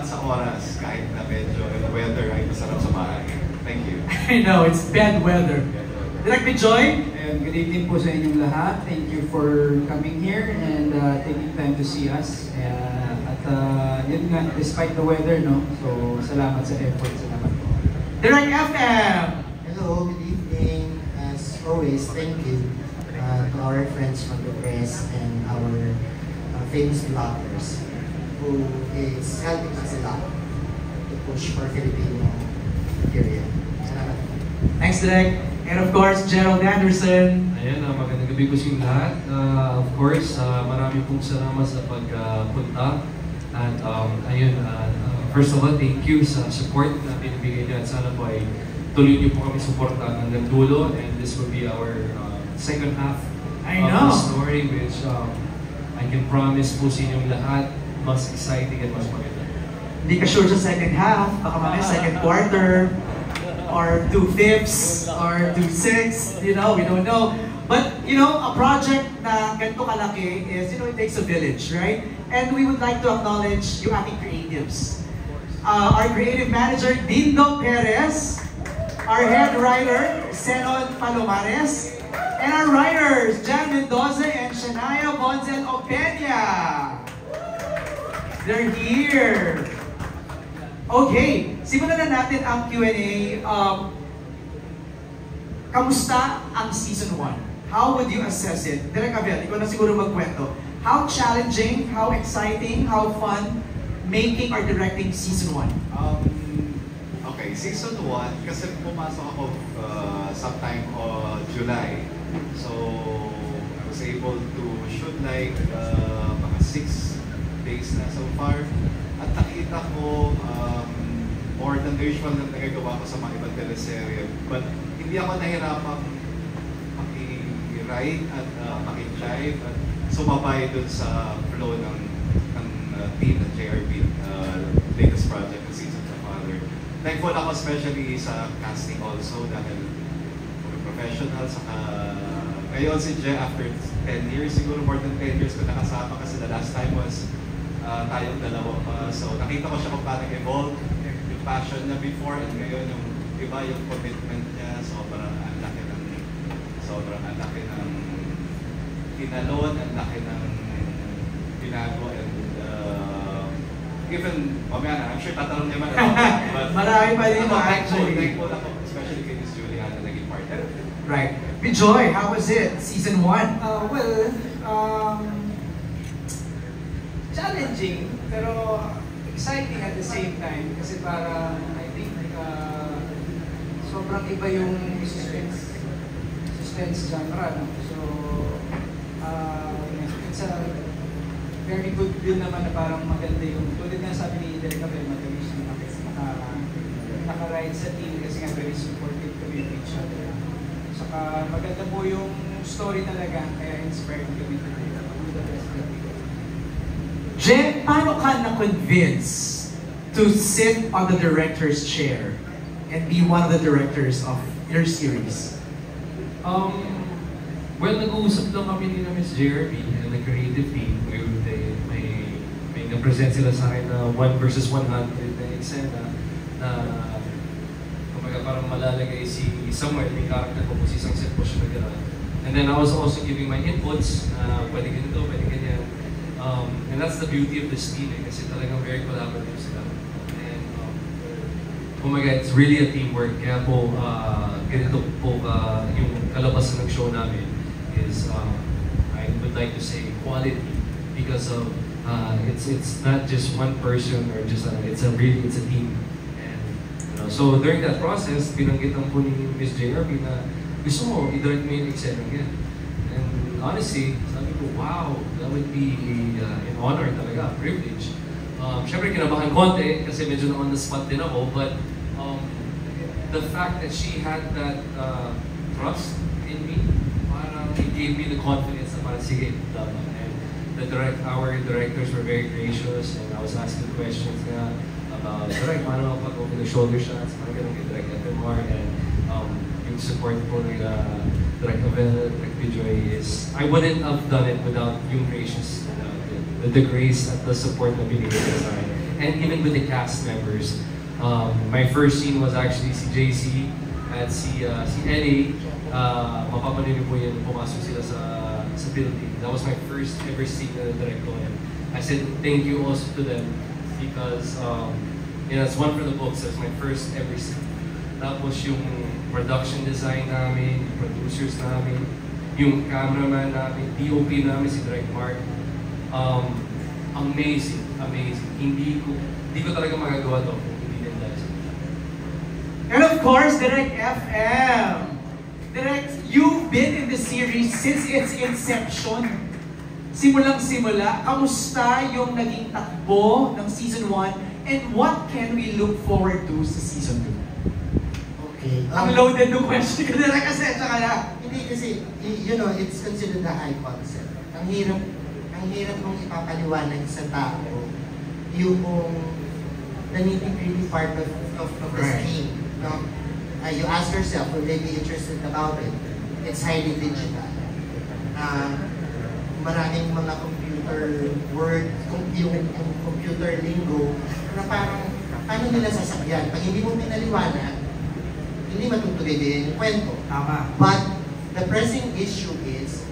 sa oras kahit na medyo yung weather ay masarap sa bahay. Thank you. I know, it's bad weather. Direct Joy? And good evening po sa inyong lahat. Thank you for coming here and taking time to see us. Yun nga, despite the weather, no? So, salamat sa effort. Salamat po. Direct FM! Hello, good evening. As always, thank you to our friends from the press and our famous bloggers who is helping us a lot to push for Filipino period. Salamat. Thanks, Direct. And of course, Gerald Anderson. Ayan, magandang gabi po sa inyo lahat. Of course, marami pong salamat sa pagpunta. At ayun, first of all, thank you sa support na binibigay niyo at sana po ay tuloy niyo po kami suportahan hanggang dulo. And this will be our second half of the story, which I can promise po sa inyong lahat, mas exciting at mas maganda. Hindi ka sure sa second half, baka mamaya second quarter, or 2/5, or 2/6, you know, we don't know. But, you know, a project na ganito kalaki is, you know, it takes a village, right? And we would like to acknowledge yung ating creatives. Our creative manager, Dindo Perez, our head writer, Senon Palomares, and our writers, Jan Mendoza and Shania Bonzel Opeña. They're here. Okay, simulan na natin ang Q&A. Kamusta ang Season 1? How would you assess it? Direk Abel, ikaw na siguro magkwento. How challenging, how exciting, how fun making or directing Season 1? Okay, Season 1, kasi pumasok ako sometime July. So, I was able to shoot like mga 6 days na so far. At nakita ko more than the usual na nagagawa ko sa mga ibang teleserye. But hindi ako nahirapang maki-write at maki-drive at sumabay dun sa flow ng team ng JRB latest project ng Seasons of Father. Thankful ako especially sa casting also dahil professional. Saka ngayon si Jay after 10 years, siguro more than 10 years ko nakasama kasi the last time was tayong dalawa pa. So nakita ko siya kung paano evolve yung passion niya before and ngayon yung iba yung commitment niya. Sobrang ang laki ng kinalon, ang laki ng binago and even, mamaya I'm sure tatanong niya but marami pa rin actually. Thankful ako, especially kay Miss Juliana na naging partner. Right. Bijoy, how was it? Season 1? Challenging, pero exciting at the same time. Kasi parang, I think, sobrang iba yung suspense genre. No? So, it's a very good deal naman na parang maganda yung, tulad nga sabi ni Derek Abel, madalis yung naka-ride sa team kasi nga very supportive kami of each other. Saka maganda po yung story talaga, kaya inspired kami to do the best that we can. Jen, paano ka na-convince to sit on the director's chair and be one of the directors of your series? Well, nag-uusap lang kami ni Miss JRB and the creative team. May na-present sila sa akin na 1 versus 100 na eksena na kumbaga parang malalagay si Samuel, may character ko kung si Sangset po siya nagara. And then I was also giving my inputs na pwede ganito, pwede ganyan. And that's the beauty of this team kasi talagang very collaborative sila. And kumbaga, it's really a teamwork. Kaya po, ganito po yung kalabasan ng show namin is, I would like to say, quality because of it's not just one person or just it's a team. And you know, so during that process, binanggitan po ni Miss JRB na gusto mo i-direct mo yung eksena yan. And honestly, sabi ko, wow, that would be an honor talaga, a privilege. Siyempre kinabahan konti kasi medyo na on the spot din ako, but the fact that she had that trust in me, parang it gave me the confidence na parang sige, dapat. And our directors were very gracious and I was asking questions nga about, direct, paano pag over the shoulder shots, parang ganun kay Direct FMR and yung support po ng Direct Abel, Direct Bijoy is, I wouldn't have done it without yung gracious, the grace at the support na binigay sa akin. and even with the cast members. My first scene was actually si JC at si LA. Mapapanood niyo po yan, pumasok sila sa building. That was my first ever scene na direct ko. And I said thank you also to them because it's one for the books. That's my first ever scene. Tapos yung production design namin, yung producers namin, yung cameraman namin, DOP namin si Direk Mark. Amazing. Hindi ko talaga magagawa to kung hindi din dahil sa kanila. And of course, Direk FM. Direk, you've been in the series since its inception. Simulang-simula, kamusta yung naging takbo ng season 1 and what can we look forward to sa season 2? Okay. Ang loaded ng question ko na kasi tsaka na. Hindi kasi, it's considered a high concept. Ang hirap mong ipapaliwanag sa tao yung the nitty-gritty part of the scheme. No? You ask yourself, will they be interested about it? It's highly digital. Maraming mga computer word, yung computer lingo, na parang, paano nila sasakyan? Pag hindi mo pinaliwanag, hindi matutuloy din yung kwento. Tama. But the pressing issue is,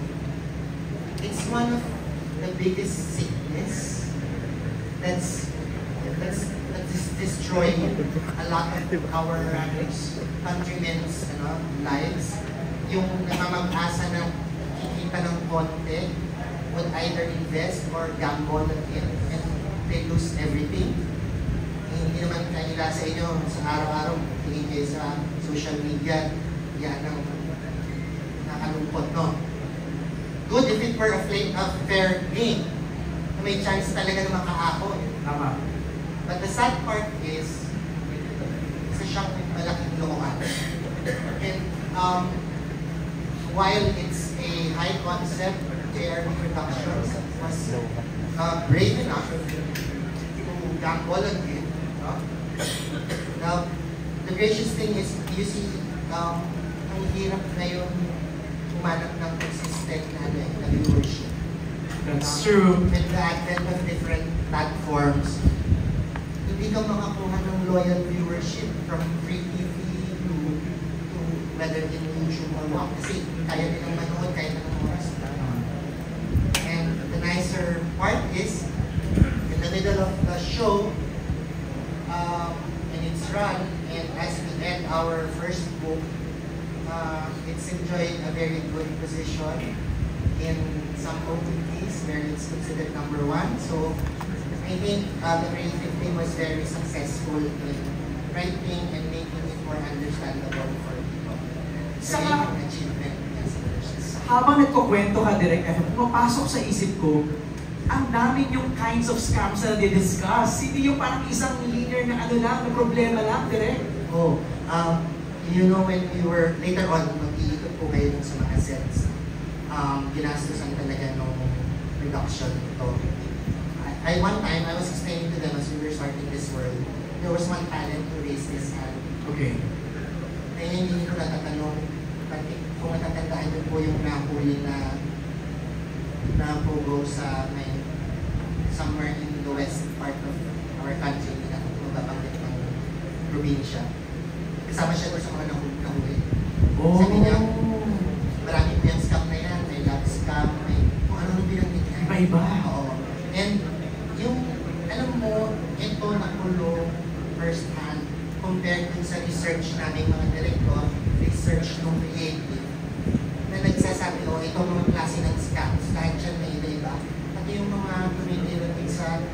it's one of the biggest sickness that's destroying a lot of our countrymen's lives. Yung namamag-asa na kikita ng konti would either invest or gamble and they lose everything. Hindi naman kanila sa inyo sa araw-araw tingin kayo sa social media, yan ang nakalungkot, no? Good if it were a fair game. May chance talaga na makaahon. Tama. But the sad part is, isa siyang malaking lokohan. And while it's a high concept, JRB Productions was brave enough to gamble on it. No? Now, the gracious thing is, you see, ang hirap ngayon humanap ng consistent na viewership. That's true. With the advent of different platforms, hindi ka makakuha ng loyal viewership from free TV to whether in YouTube or what. Kasi kaya nilang manood kahit anong oras. And the nicer part is, in the middle of the show, and it's run, and as we end our first book, it's enjoyed a very good position in some OTTs where it's considered #1. So I think the creative team was very successful in writing and making it more understandable for people. So Saka- an achievement, yes, first. Habang nagkukwento ka, Direk FM, pumapasok sa isip ko, ang dami yung kinds of scams na discuss. Hindi yung parang isang linear na na problema lang, Direk. Oh, when we were, later on, mag-iikot po kayo dun sa mga sets, ginastusan talaga nung production ito. One time, I was explaining to them as we were starting this world, there was one talent who raised his hand. Okay. Kaya hindi ko natatanong, kung natatandaan niyo po yung nahuli na pugo sa somewhere in the west part of our country, hindi na mababanggit ng probinsya. Kasama siya doon sa mga nahuli. Oh. Sabi niya, marami po yung scam na yan, may love scam, may kung ano nung binanggit niya. Iba-iba. Oo. And yung, alam mo, ito nakulong first hand compared dun sa research namin mga director, research ng creative, na nagsasabi, itong mga klase ng scams, kahit dyan may iba-iba. Pati yung mga tumitirin sa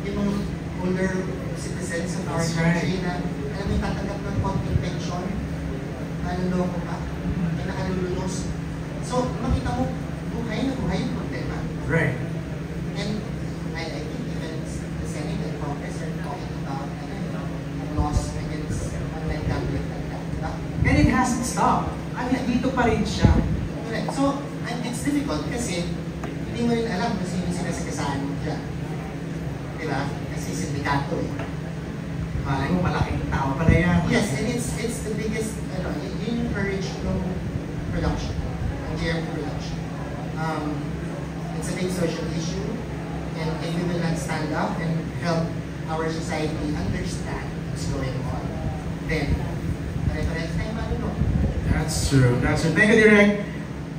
yung mga older citizens of our That's country right. na alam mo yung tatanggap ng konting pension, naluloko ka, may nakalululos. So, makita mo, buhay na buhay yung problema. Right. And I think even the Senate and Congress are talking about laws against online gambling like that, diba? And it hasn't stopped. Dito pa rin siya. Correct. So, it's difficult kasi hindi mo rin alam kung sino sinasagasaan mo dyan. Diba? Kasi sindikato eh. Malay mo, malaking tao pala yan. Yes, and it's the biggest, you encourage no production, ang JRP production. It's a big social issue, And if we will not stand up and help our society understand what's going on, then pare-parehas tayo malulong. That's true. That's true. Thank you, Direk.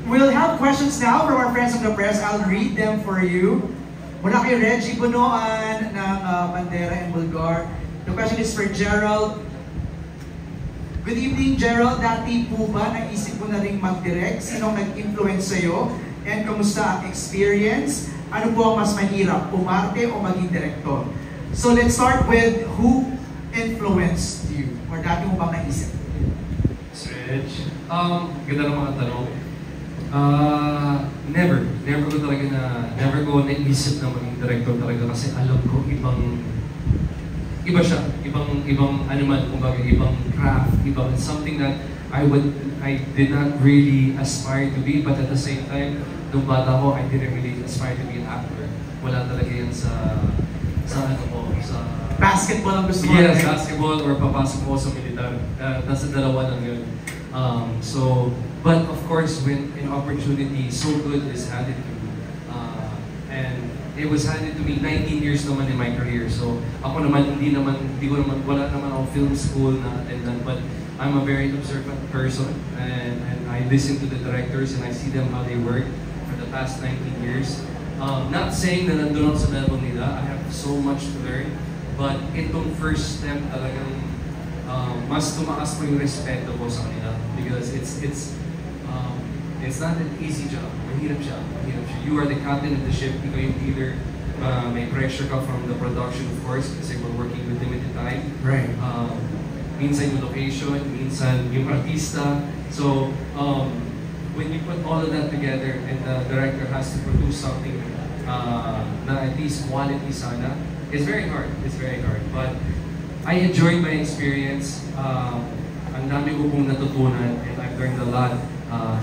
We'll have questions now from our friends from the press. I'll read them for you. Mula kay Reggie Bunoan ng Bandera and Bulgar. The question is for Gerald. Good evening, Gerald. Dati po ba naisip mo na rin mag-direct? Sinong nag-influence sa'yo? And kamusta ang experience? Ano po ang mas mahirap? Umarte o maging director? So let's start with who influenced you? Or dati mo bang naisip? Reg, ganda ng mga tanong. Never ko naisip na maging director talaga kasi alam ko iba siya, ibang ano man, kumbaga ibang craft, something that I did not really aspire to be, but at the same time, nung bata ko, I didn't really aspire to be an actor. Wala talaga yan sa ano ko, sa Basketball ang gusto mo? Yes, basketball or papasok ko sa militar. Nasa dalawa lang yun. But of course, when an opportunity so good is handed to me, and it was handed to me 19 years naman in my career. So ako naman, wala naman ako film school na attendant, but I'm a very observant person, and I listen to the directors and I see them how they work for the past 19 years. Not saying na nandun ako sa level nila, I have so much to learn, but itong first step talagang mas tumaas po yung respeto ko sa kanila because it's not an easy job. Mahirap siya. You are the captain of the ship. Ikaw yung leader. May pressure ka from the production, of course, kasi we're working with limited time. Right. Minsan yung location, minsan yung artista. So, when you put all of that together and the director has to produce something na at least quality sana, it's very hard. But I enjoyed my experience. Ang dami ko pong natutunan and I've learned a lot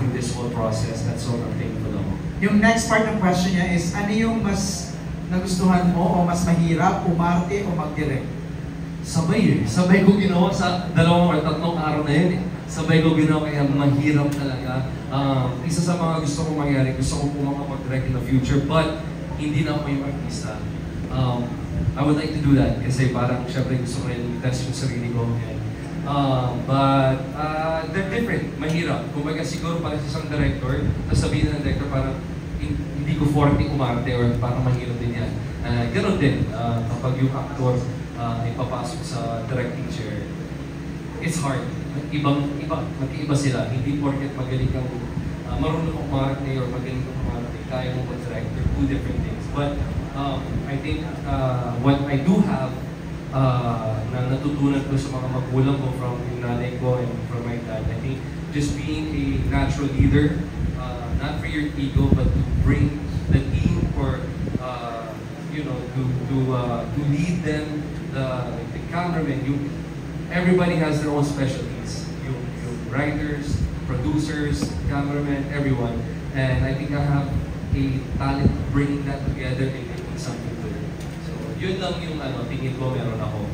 through this whole process. That's all I'm thankful ako. Yung next part ng question niya is, ano yung mas nagustuhan mo o mas mahirap, umarte o mag-direct? Sabay ko ginawa sa 2 or 3 araw na yun eh. Sabay ko ginawa kaya mahirap talaga. Isa sa mga gusto kong mangyari, gusto kong makapag-direct in the future, but hindi na ako yung artista. I would like to do that kasi parang syempre gusto ko rin test yung sarili ko. But they're different, mahirap. Kumbaga siguro para sa isang director, tapos sabihin ng director parang hindi ko 40 umarte or parang mahirap din yan. Ganon din kapag yung actor ipapasok sa directing chair. It's hard. Mag-iba sila. Hindi porket magaling kang marunong kang umarte or magaling kang umarte, kaya mo mag-director, 2 different things. But I think what I do have na natutunan ko sa mga magulang ko from yung nanay ko and from my dad, I think just being a natural leader, not for your ego, but to bring the team or to lead them, the cameramen, everybody has their own specialties. Yung writers, producers, cameramen, everyone. And I think I have a talent bringing that together and making something good. So yun lang yung tingin ko meron ako.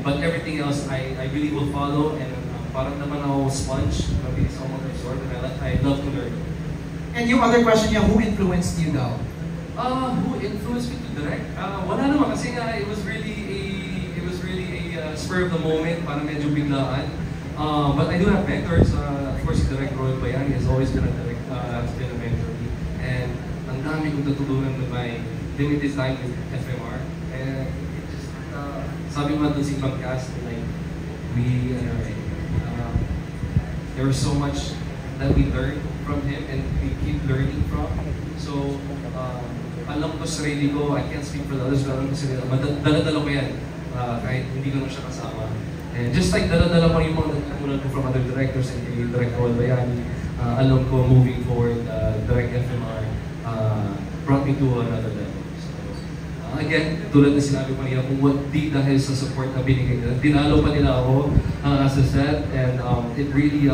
But everything else, I really will follow and parang naman ako sponge, mabilis ako mag-absorb and I love to learn. And yung other question niya, who influenced you daw? Who influenced me to direct? Wala naman kasi nga it was really a spur of the moment, parang medyo biglaan. But I do have mentors. Of course, Direct Roy Bayani has always been a mentor. And ang dami kong natutunan with my limited time with FMR. And it just, sabi mo doon si Pangcast, like, there was so much that we learned from him and we keep learning from. So, alam ko sa sarili ko, I can't speak for the others, but alam ko sa sarili ko, dala-dala ko yan, kahit hindi ko na siya kasama. And just like dala-dala ko yung mga natutunan ko from other directors and Direct Roy Bayani, alam ko moving forward, Direct FMR brought me to another level. So, again, tulad na sinabi ko niya, kung di dahil sa support na binigay nila, dinalo pa nila ako as a set, and it really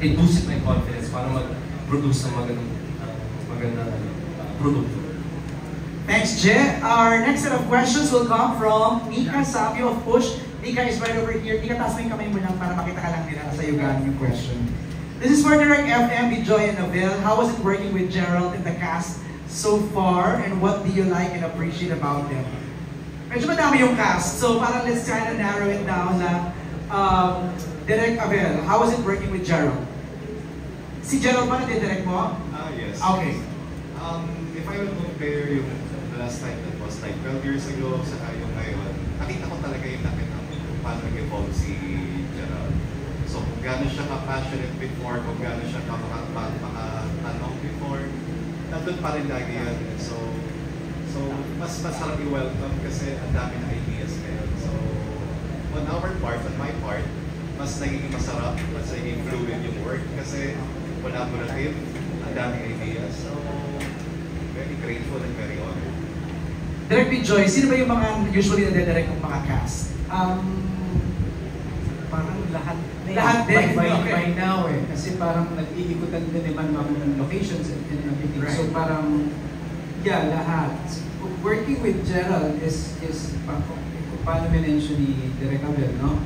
it boosted my confidence para mag-produce ng magandang produkto. Thanks, Je. Our next set of questions will come from Nika Savio of Push. Nika is right over here. Nika, taas mo yung kamay mo lang para makita ka lang nila sa iyo galing yung question. This is for Direct FM with Joy and Abel. How was it working with Gerald and the cast so far, and what do you like and appreciate about them? Medyo madami yung cast, so parang let's try to narrow it down na Direk Abel, how was it working with Gerald? Si Gerald ba na-direct mo? Yes. Okay. If I will compare yung the last time that was like 12 years ago sa yung ngayon, nakita ko talaga yung laki ng kung paano nag-evolve si Gerald. So kung gano'n siya ka-passionate before, kung gano'n siya makatanong before, nandun pa rin lagi yan. So mas masarap i-welcome kasi ang dami ng ideas ngayon. So on our part, on my part, mas nagiging masarap, mas nagiging fluid yung work kasi collaborative, ang daming ideas. So very grateful and very honored. Direk P. Joy, sino ba yung mga usually nade-direct ng mga cast? Parang lahat na yun. Lahat din, by okay. now eh. Kasi parang nag-iikutan din naman ng locations and everything. Right. So parang, yeah, lahat. Working with Gerald is paano minention ni Direk Abel, no?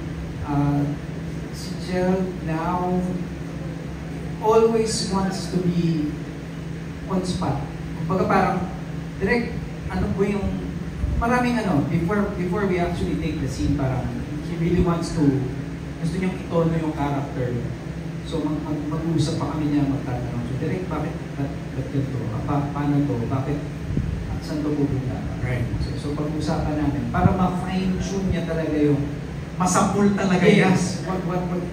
Si Gerald now always wants to be on spot. Kumbaga parang, Direk, ano po yung, maraming before we actually take the scene, parang, he really wants to, gusto niyang itono yung character. So mag-uusap pa kami niya, magtatanong. So Direk, bakit ganito? Paano to? Bakit? Saan to pupunta? Right. So pag-usapan namin, para ma-fine-tune niya talaga yung Masapul talaga yan. yes, what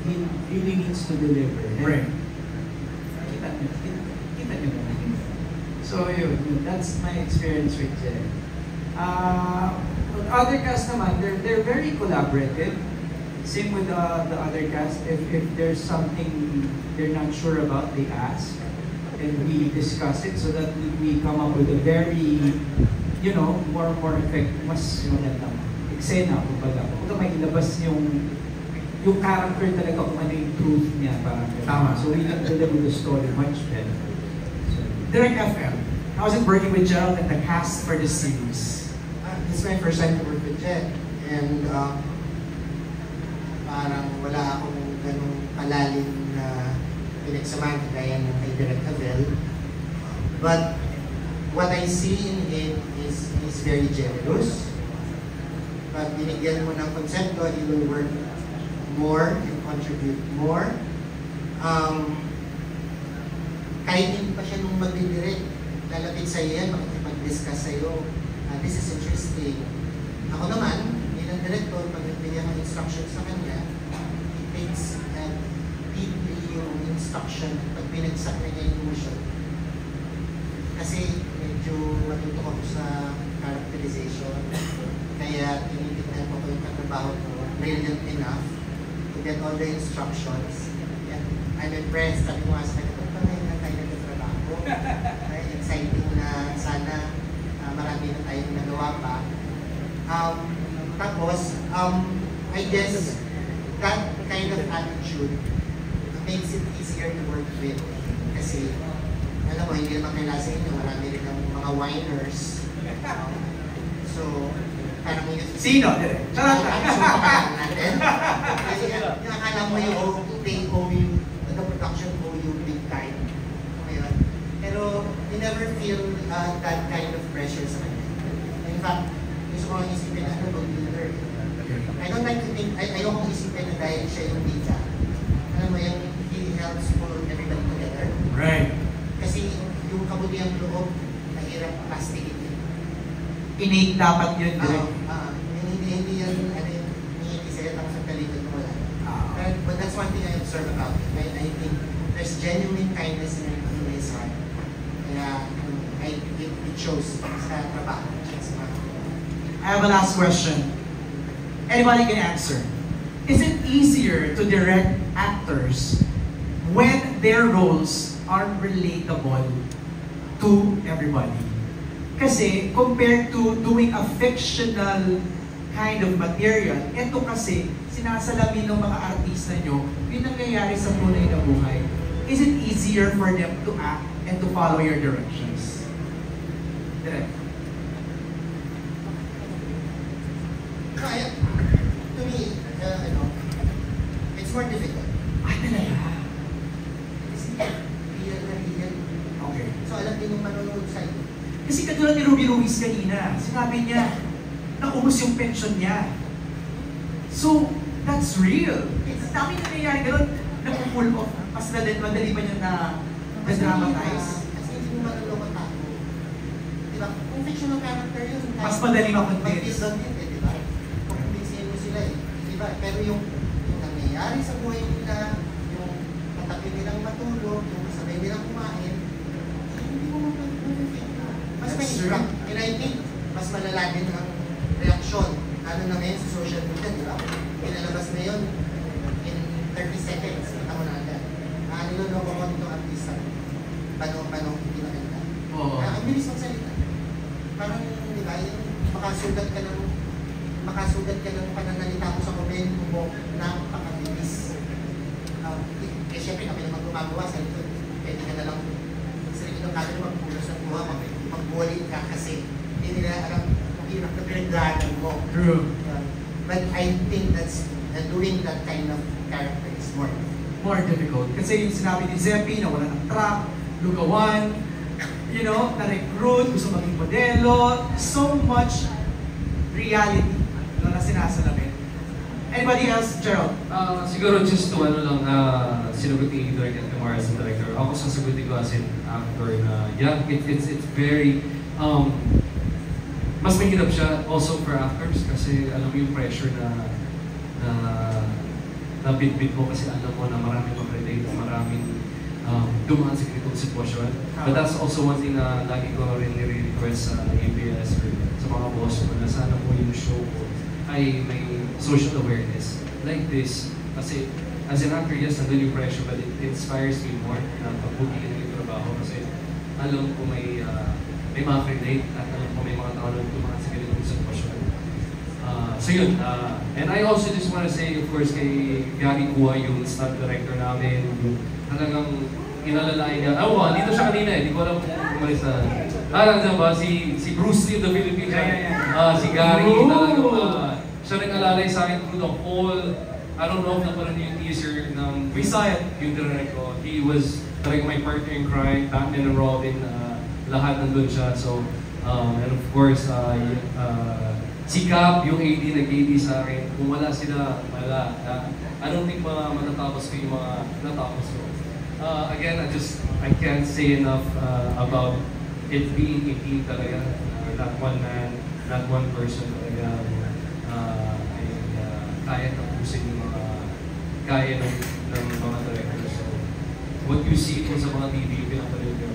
he really needs to deliver. Right. Kita niyo naman. So yun, that's my experience with Jen. Other cast naman, they're very collaborative. Same with the other cast. If there's something they're not sure about, they ask. And we discuss it so that we come up with a very, more effective, mas magandang eksena, kumbaga. Kung may ilabas yung character talaga kung ano yung truth niya. Parang Tama. So we can deliver the story much better. So, Direk FM, how was it working with Gerald and the cast for this series? This is my first time to work with Jet. And parang wala akong ganung kalalim na pinagsamahan kagaya ng kay Direk Abel. But what I see in him is he's very generous. Pag binigyan mo ng konsepto, he will work more and contribute more. Kahit hindi pa siya nung magdidirect, lalapit sa iyo yan, makikipag-discuss sa iyo. This is interesting. Ako naman, bilang director, pag nagbigyan ng instructions sa kanya, he takes deeply yung instruction pag binagsak na niya yung emotion. Kasi medyo matuto ako sa characterization, kaya tinitignan ko yung katrabaho ko, brilliant enough to get all the instructions. Yeah, I'm impressed. Sabi ko nga sa kanya, pagpanayin na tayo nagtatrabaho. Exciting na sana marami na tayong nagawa pa. Tapos, I guess that kind of attitude makes it easier to work with. Kasi, alam mo, hindi naman kailangan sa inyo, marami rin ng mga whiners. So, parang yung... Sino? Direk? Charot lang. natin. Kasi yung akala mo they owe you, the production owe you big time. Ayun. Pero, you never feel that kind of pressure sa kanya. In fact, gusto ko lang isipin na good leader. I don't like to think, ayokong isipin na dahil siya yung bida. Alam mo, yung he helps pull everybody together. Right. Kasi yung kabutihang loob, mahirap plastikin yun. Innate dapat yun, Direk. Hindi yan, hindi sa'yo tapos ang talikod mo wala. But that's one thing I observe about him. I think there's genuine kindness in his heart. Kaya it shows sa trabaho. I have a last question. Anybody can answer. Is it easier to direct actors when their roles are relatable to everybody? Kasi compared to doing a fictional kind of material, ito kasi sinasalamin ng mga artista nyo, yung nangyayari sa tunay na buhay. Is it easier for them to act and to follow your directions? Direct. Kaya, to me, it's more difficult. Ay, talaga? Kasi real na real. Okay. So alam din yung manonood sa'yo. Kasi katulad ni Ruby Ruiz kanina, sinabi niya, naubos yung pension niya. So, that's real. It's dami na nangyayari ganun, nag-pull off. Mas madali pa niya na-dramatize. Kasi hindi mo maluloko tao. Diba? Kung fictional character yun, Mas madali makonvince. Mag-build on it, diba? Kung convincein mo sila eh. Diba? Pero yung nangyayari sa buhay nila, yung katabi nilang matulog, yung kasabay nilang kumain, hindi mo mag-fake na. Mas may impact. And I think, mas malala din ang reaksyon. Ano na ngayon sa social media, diba? Pinalabas na yun in 30 seconds. Kita mo na agad. Niloloko ko nitong artista. Panong hindi maganda. Ang bilis magsalita. Parang, di ba, yung makasugat ka ng pananalita mo sa komento mo na pakabilis. Eh, syempre, kami naman gumagawa sa ito. Pwede ka na lang sa likod ng camera magpulos ng buha, magbuwalit ka kasi hindi nila alam kung hirap na pinagdaanan mo. True. But I think doing that kind of character is more difficult. Kasi yung sinabi ni Zeppy na wala ng track, lugawan, na-recruit, gusto maging modelo, so much reality na sinasalamin. Anybody else, Gerald? Siguro just to sinagot ni Direk at Kamara as a director. Ako sasagutin ko as an actor na, yeah, it's very, mas mahirap siya also for actors kasi alam mo yung pressure na bit-bit mo kasi alam mo na maraming mag-relate, maraming dumaan sa ganitong sitwasyon. But that's also one thing na lagi ko rin nire-request sa ABS or sa mga boss ko na sana po yung show ko ay may social awareness like this. Kasi as an actor, yes, nandun yung pressure but it inspires me more na pagbukiin yung trabaho kasi alam ko may mag-relate at alam ko may mga tao na dumaan sa ganitong sitwasyon. So yun, and I also just want to say, of course, kay Gary Kua, yung stunt director namin, yung talagang inalalain niya. Dito siya kanina eh, di ko alam kung umalis na. Nandiyan ba? Si Bruce Lee of the Philippines. Si Gary, talagang siya rin alalay sa akin through the whole, I don't know if naparoon yung teaser ng We saw it. Yung direct ko. He was talagang my partner in crime, Batman and Robin, lahat nandun siya. So, and of course, si Cap, yung AD, nag-AD sa akin. Kung wala sila, wala. I don't think matatapos ko yung mga natapos ko. Again, I can't say enough about it being a team talaga. Not one man, not one person talaga. Kaya tapusin yung kaya ng mga directors. So, what you see po sa mga TV, pinapanood ko,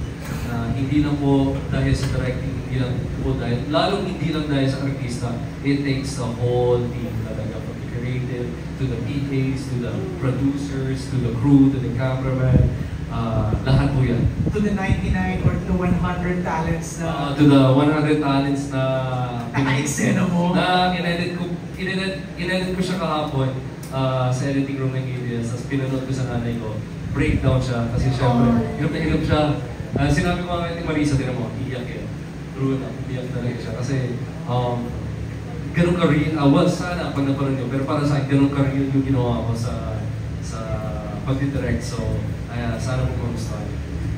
hindi lang po dahil sa directing, hindi lang po dahil, lalong hindi lang dahil sa artista, it takes the whole team talaga, from the creative, to the PAs, to the producers, to the crew, to the cameraman, lahat po yan. To the 99 or to the 100 talents na... to the 100 talents na... Naka-eksena mo. Na in-edit ko siya kahapon sa editing room ng ABS, tapos pinanood ko sa nanay ko. Breakdown siya, kasi syempre, hirap na hirap siya. Sinabi ko nga ni Marisa, tinan mo, iyak yan. True na, iyak talaga siya. Kasi, ganun ka-real, well, sana pag naparoon nyo, pero para sa akin, ganun ka-real yung ginawa ko sa pag-direct. So, sana po magustuhan.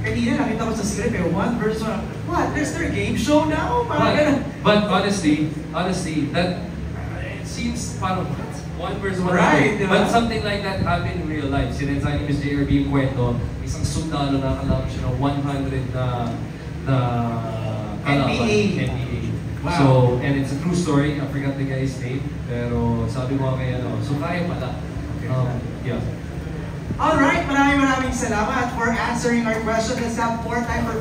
Kanina nakita ko sa script one verse one. What? There's their game show now? But honestly, that it seems parang one verse one. Right, diba? But something like that happened in real life. Sinensan ni Ms. JRB yung kwento, isang sundalo na kalaban siya ng 100 na kalaban. NBA. Wow. So, and it's a true story. I forgot the guy's name. Pero sabi mo kaya so kaya pala. Yeah. Alright, maraming salamat for answering our question. Let's have more time for